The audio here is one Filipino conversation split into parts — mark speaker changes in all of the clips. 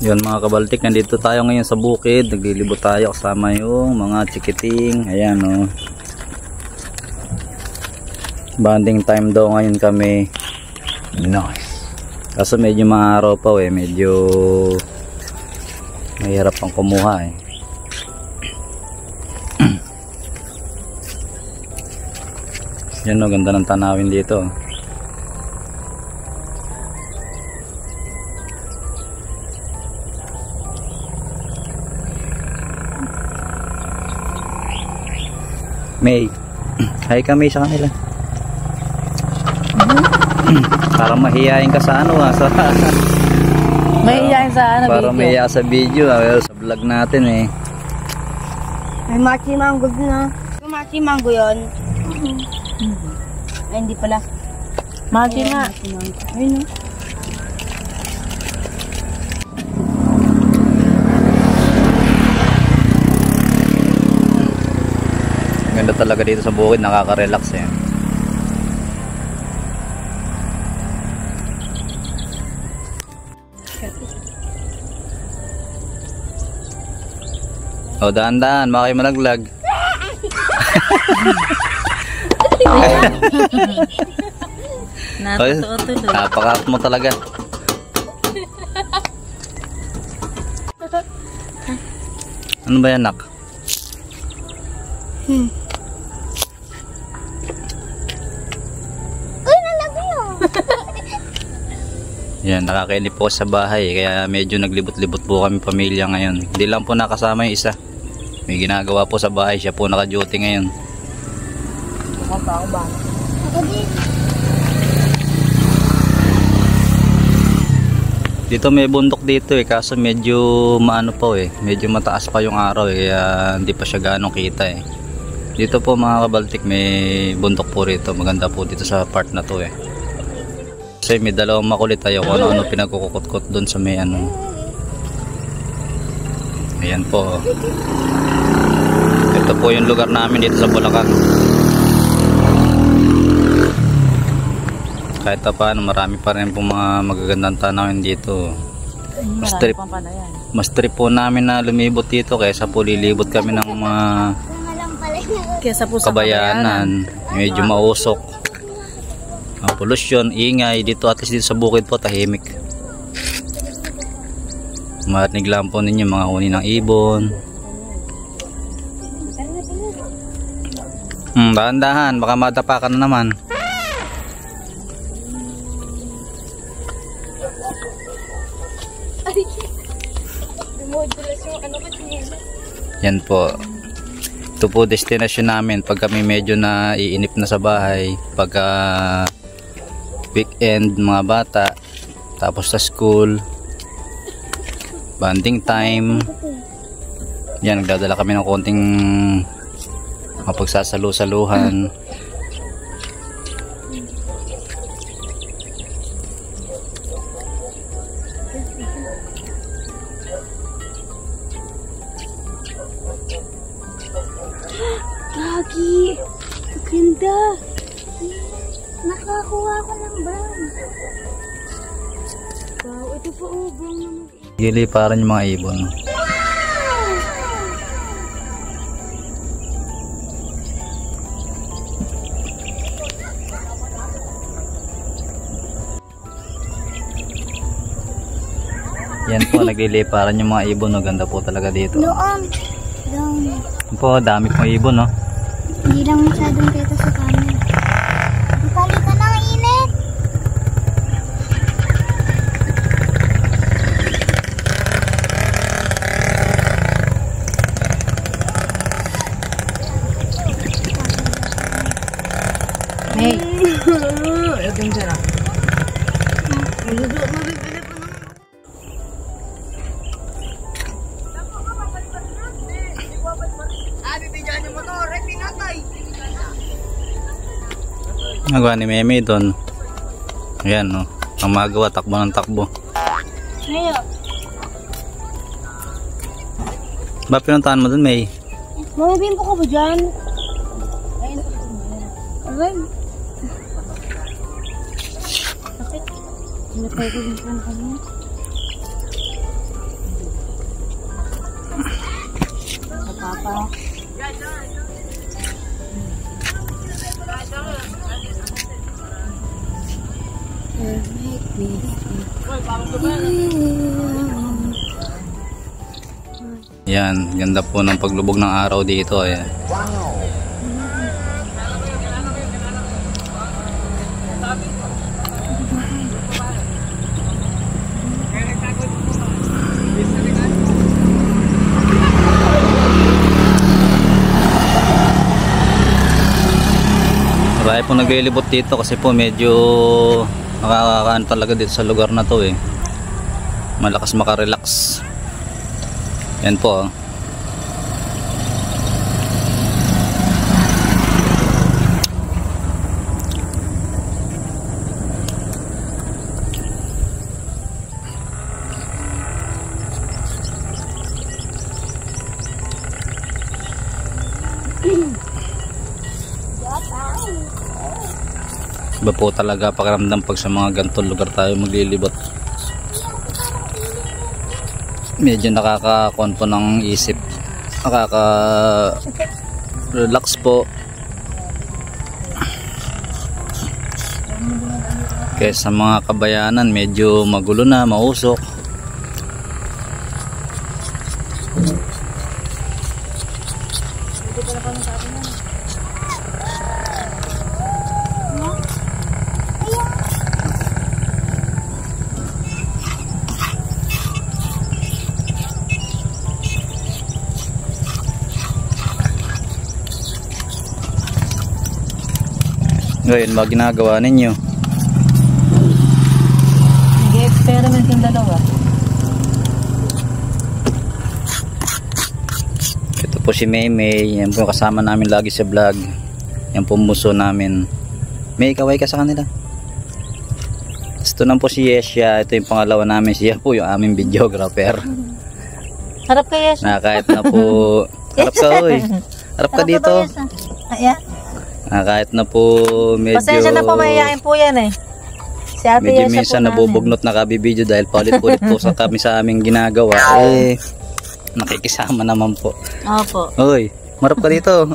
Speaker 1: Yun mga kabaltik, nandito tayo ngayon sa bukid. Naglilibot tayo kasama yung mga chikiting. Ayan o. Banding time daw ngayon kami. Nice. Kaso medyo maaraw pa medyo mahirap pang kumuha Yan o, ganda ng tanawin dito. May, hi kami sa kanila. Parang mahihayin ka sa ano sa
Speaker 2: mahihayin sa ano
Speaker 1: parang
Speaker 2: video.
Speaker 1: mahiya sa video sa vlog natin
Speaker 3: May machi mango din Yung machi mango yun. Ay, hindi pala.
Speaker 2: Machi nga.
Speaker 3: Ayun
Speaker 1: Ganda talaga dito sa bukid, nakaka-relax O, daan-daan, baka kayo malaglag.
Speaker 2: Natututo.
Speaker 1: Napakat mo talaga. Ano ba yan, nak?
Speaker 3: Uy, nalagyan.
Speaker 1: Yan, nakakainip po sa bahay. Kaya medyo naglibot-libot po kami pamilya ngayon. Hindi lang po nakasama yung isa. May ginagawa po sa bahay. Siya po naka-duty ngayon.
Speaker 3: Ako din.
Speaker 1: Dito may bundok dito kaso medyo maano pa medyo mataas pa yung araw kaya hindi pa siya gaano kita Dito po mga kabaltik may bundok po rito, maganda po dito sa part na to Kasi may dalawang makulit tayo kung ano pinagkukukot-kot doon sa may ano. Ayan po. Ito po yung lugar namin dito sa Bulacan. Kahit pa paano marami pa rin po mga magagandang tanawin dito. Mas trip po namin na lumibot dito kaysa po lilibot kami ng mga kabayanan. Medyo mausok. Pollution, ingay. Dito at least dito sa bukid po tahimik. Marinig lang po ninyo mga huni ng ibon. Dahan-dahan, baka madapa ka na naman. Yan po. Ito po destination namin pag kami medyo na iinip na sa bahay, pagka weekend mga bata, tapos sa school, bonding time. Yan, nagdadala kami ng konting mapagsasalu-saluhan.
Speaker 3: Gagi! Ganda! Nakakuha ko ng brown. Wow, ito po brown naman.
Speaker 1: Giliparan yung mga ibon. Yan po, nagliliparan yung mga ibon. Ganda po talaga dito.
Speaker 3: Doon.
Speaker 1: Yan po, dami pong ibon
Speaker 3: Hindi lang masyadong kita sa camera. Palitan ng init.
Speaker 2: Hey. Ito yung sarap.
Speaker 1: Nagawa ni Meme doon. Ayan ang magawa, takbo ng takbo.
Speaker 3: Ngayon.
Speaker 1: Ba pinuntahan mo doon, May?
Speaker 3: Mamibimpo ka ba dyan? Ayun. Aray. Sakit. Hinapay ko din sa kanina.
Speaker 2: pa.
Speaker 1: Yan, ganda po ng paglubog ng araw dito. Ayan. Marami po naglilibot dito kasi po medyo nakakakaan talaga dito sa lugar na to eh. Malakas makarelax. Yan po. Iba po talaga pakiramdam pag sa mga ganitong lugar tayo maglilibot. Medyo nakaka-con po ng isip, nakaka-relax po. Kaya sa mga kabayanan medyo magulo na, mausok. Ngayon, mga ginagawa ninyo?
Speaker 2: Nag-experiment yung dalawa.
Speaker 1: Ito po si Maymay. Yan po kasama namin lagi sa vlog. Yan po muso namin. May kaway ka sa kanila. Ito na po si Yesha. Ito yung pangalawa namin. Siya po yung aming videographer.
Speaker 2: Harap ka, Yes.
Speaker 1: Na kahit na po... Harap ka, oy. Harap ka dito.
Speaker 2: Ayan.
Speaker 1: Kahit na po medyo...
Speaker 2: Pasensya na po, mayayain po yan eh. Si Ate
Speaker 1: medyo
Speaker 2: Yesha
Speaker 1: minsan
Speaker 2: po
Speaker 1: nabubugnot na kabibideo dahil paulit-ulit po sa kami sa aming ginagawa. Eh, nakikisama naman po.
Speaker 2: Opo.
Speaker 1: Oy, marap ka dito.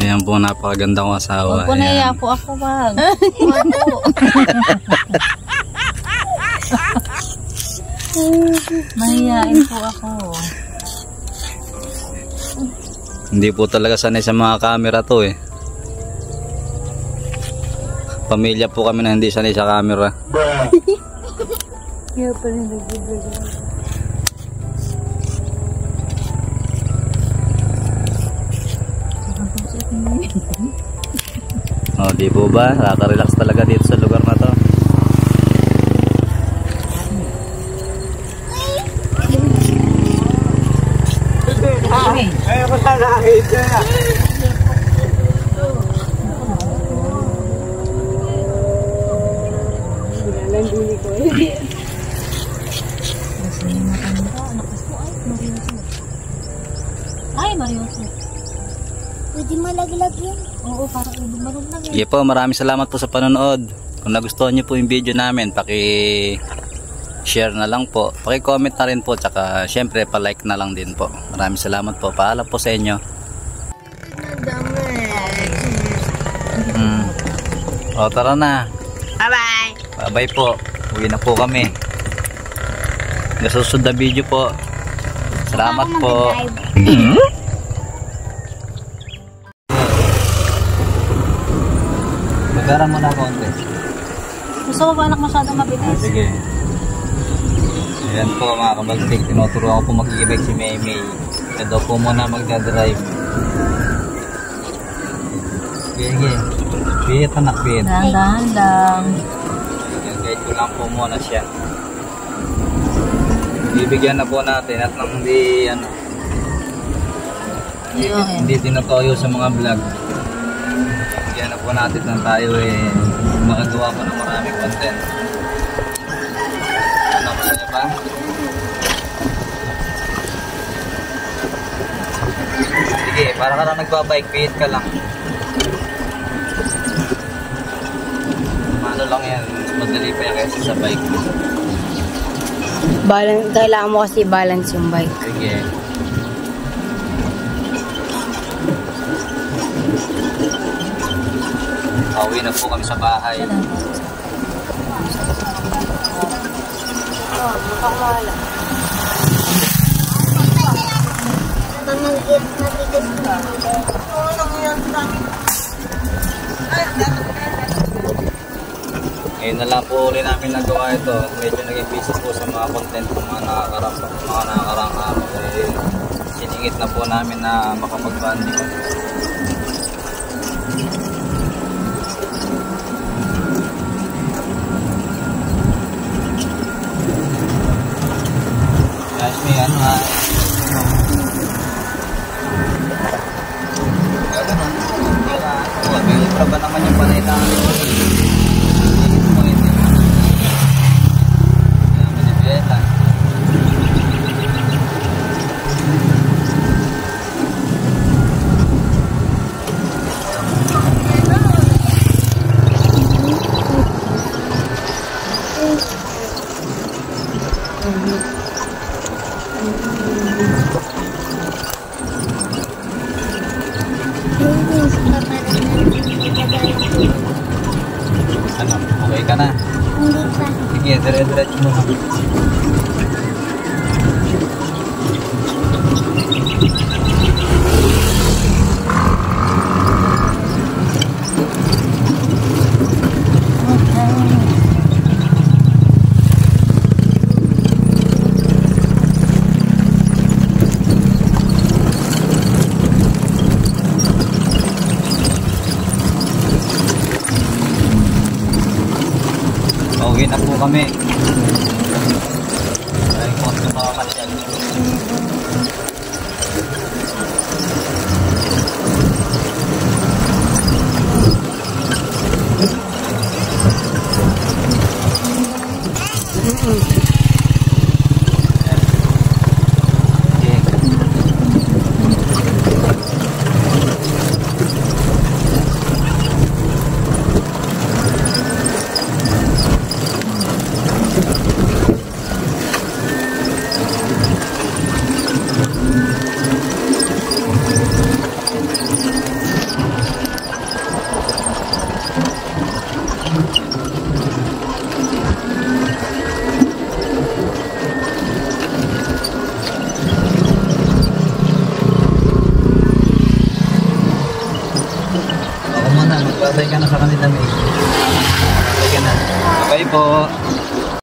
Speaker 1: Ayan po, napakaganda kong asawa.
Speaker 2: Huwag po naiya po ako, wag. Wag po. Mahihain po ako.
Speaker 1: Hindi po talaga sanay sa mga camera to eh. Pamilya po kami na hindi sanay sa camera.
Speaker 2: Kaya pa rin nag-vlog.
Speaker 1: Oh, di po ba? Nakaka-relax talaga dito sa lugar na to.
Speaker 4: Ay, ako sana nakita na. Nalanduli ko eh.
Speaker 2: Ay, Marioso.
Speaker 3: Pwede malaglag yun.
Speaker 2: Oo, parang marunong yan.
Speaker 1: Sige po, maraming salamat po sa panonood. Kung nagustuhan niyo po yung video namin, share na lang po. Paki-comment na rin po. Tsaka syempre pa-like na lang din po. Maraming salamat po. Paalam po sa inyo. O, tara na.
Speaker 2: Bye-bye.
Speaker 1: Bye-bye po. Uwi na po kami. Nasusunod na video po. Salamat po. Magaran mo na konti.
Speaker 2: Gusto mo ba anak masyadong mabilis?
Speaker 1: Sige. Ayan po mga kabaltik, tinuturuan ko po mag-i-bike si Maymay. Ito daw po muna magdadrive. Sige. Pihit anak, pihit.
Speaker 2: Dahan-dahan lang.
Speaker 1: Guide ko lang po muna siya. Bibigyan na po natin at nang hindi tinatoyo sa mga vlog. Bibigyan na po natin na tayo makagawa pa ng maraming content. Ano ba niya ba? Sige, para ka lang nagbabike, pihit ka lang. Ano lang yan, madali pa yan. kaysa sa bike.
Speaker 2: Kailangan mo kasi balance yung bike.
Speaker 1: Sige. Pauwi na po kami sa bahay. Ngayon na lang po ulit namin nagawa ito. Medyo naging busy po sa mga content ng mga nakakarang araw. Siningit na po namin na makapag-banding. Guys, may ano nga. May ultra ba naman yung panay namin? Ano? Okay ka na?
Speaker 3: Hindi pa.
Speaker 1: Sige, dire-diretso mo na. Pauwi na po kami. Dahil po ito makakasyal. Magbabay ka na sa kanila, May. Magbabay ka na. Bye po.